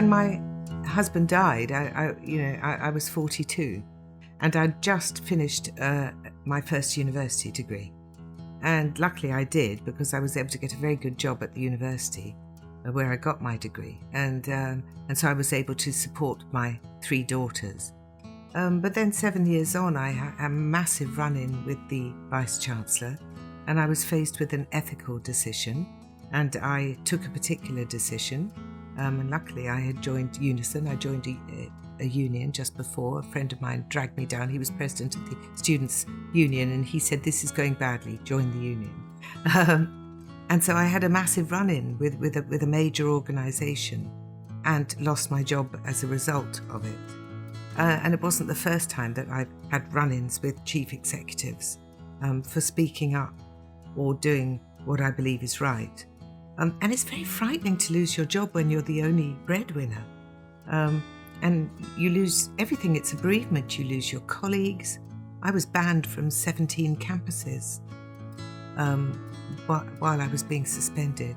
when my husband died, I was 42, and I'd just finished my first university degree. And luckily I did, because I was able to get a very good job at the university where I got my degree. And so I was able to support my 3 daughters. But then 7 years on, I had a massive run-in with the Vice-Chancellor, and I was faced with an ethical decision, and I took a particular decision. And luckily I had joined Unison. I joined a union just before. A friend of mine dragged me down. He was president of the Students' Union, and he said, "This is going badly, join the union." And so I had a massive run-in with a major organisation and lost my job as a result of it. And it wasn't the first time that I've had run-ins with chief executives for speaking up or doing what I believe is right. And it's very frightening to lose your job when you're the only breadwinner. And you lose everything. It's a bereavement. You lose your colleagues. I was banned from 17 campuses while I was being suspended.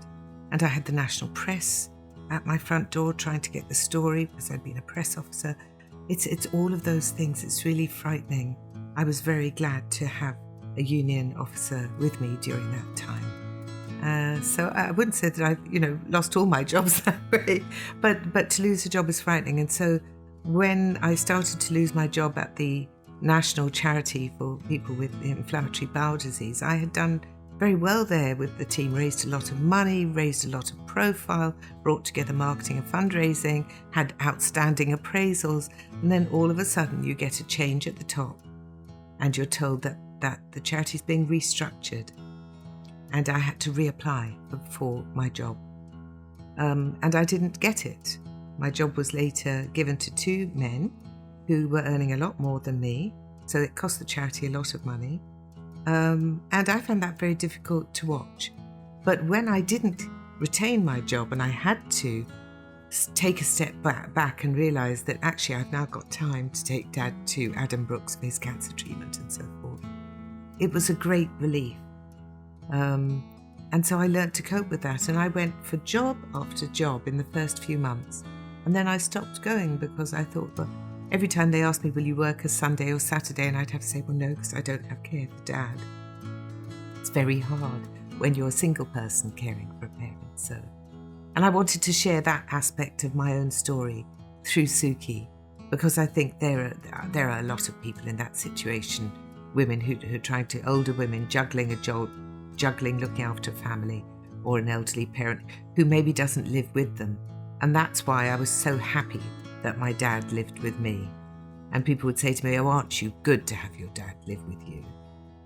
And I had the national press at my front door trying to get the story because I'd been a press officer. It's all of those things. It's really frightening. I was very glad to have a union officer with me during that time. So I wouldn't say that I've, lost all my jobs that way, but to lose a job is frightening. And so when I started to lose my job at the National Charity for People with Inflammatory Bowel Disease, I had done very well there with the team, raised a lot of money, raised a lot of profile, brought together marketing and fundraising, had outstanding appraisals, and then all of a sudden you get a change at the top and you're told that the charity is being restructured. And I had to reapply for my job. And I didn't get it. My job was later given to 2 men who were earning a lot more than me, so it cost the charity a lot of money. And I found that very difficult to watch. But when I didn't retain my job and I had to take a step back and realise that actually I've now got time to take Dad to Adam Brooks for his cancer treatment and so forth, it was a great relief. And so I learnt to cope with that, and I went for job after job in the first few months. And then I stopped going because I thought, well, every time they asked me, will you work a Sunday or Saturday? And I'd have to say, well, no, because I don't have care for Dad. It's very hard when you're a single person caring for a parent. And I wanted to share that aspect of my own story through Suki, because I think there are a lot of people in that situation, women who are trying to, older women juggling a job, juggling looking after a family or an elderly parent who maybe doesn't live with them. And that's why I was so happy that my dad lived with me. And people would say to me, oh, aren't you good to have your dad live with you?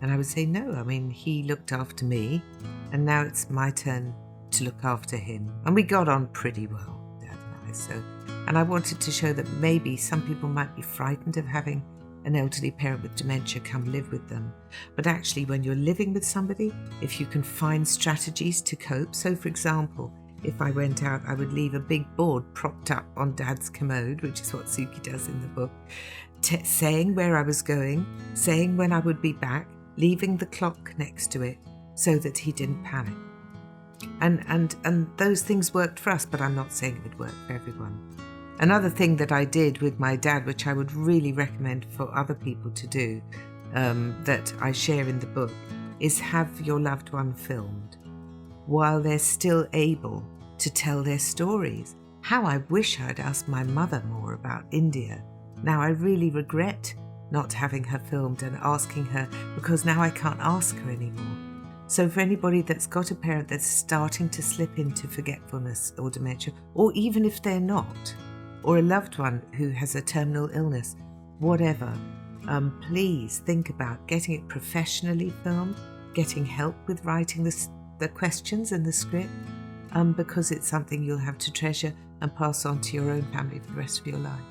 And I would say, no, I mean, he looked after me and now it's my turn to look after him. And we got on pretty well, Dad and I. And I wanted to show that maybe some people might be frightened of having an elderly parent with dementia come live with them. But actually, when you're living with somebody, if you can find strategies to cope. So, for example, if I went out, I would leave a big board propped up on Dad's commode, which is what Suki does in the book, saying where I was going, saying when I would be back, leaving the clock next to it so that he didn't panic. And those things worked for us, but I'm not saying it would work for everyone. Another thing that I did with my dad, which I would really recommend for other people to do, that I share in the book, is have your loved one filmed while they're still able to tell their stories. How I wish I'd asked my mother more about India. Now I really regret not having her filmed and asking her, because now I can't ask her anymore. So for anybody that's got a parent that's starting to slip into forgetfulness or dementia, or even if they're not, or a loved one who has a terminal illness, whatever, please think about getting it professionally filmed, getting help with writing the questions and the script, because it's something you'll have to treasure and pass on to your own family for the rest of your life.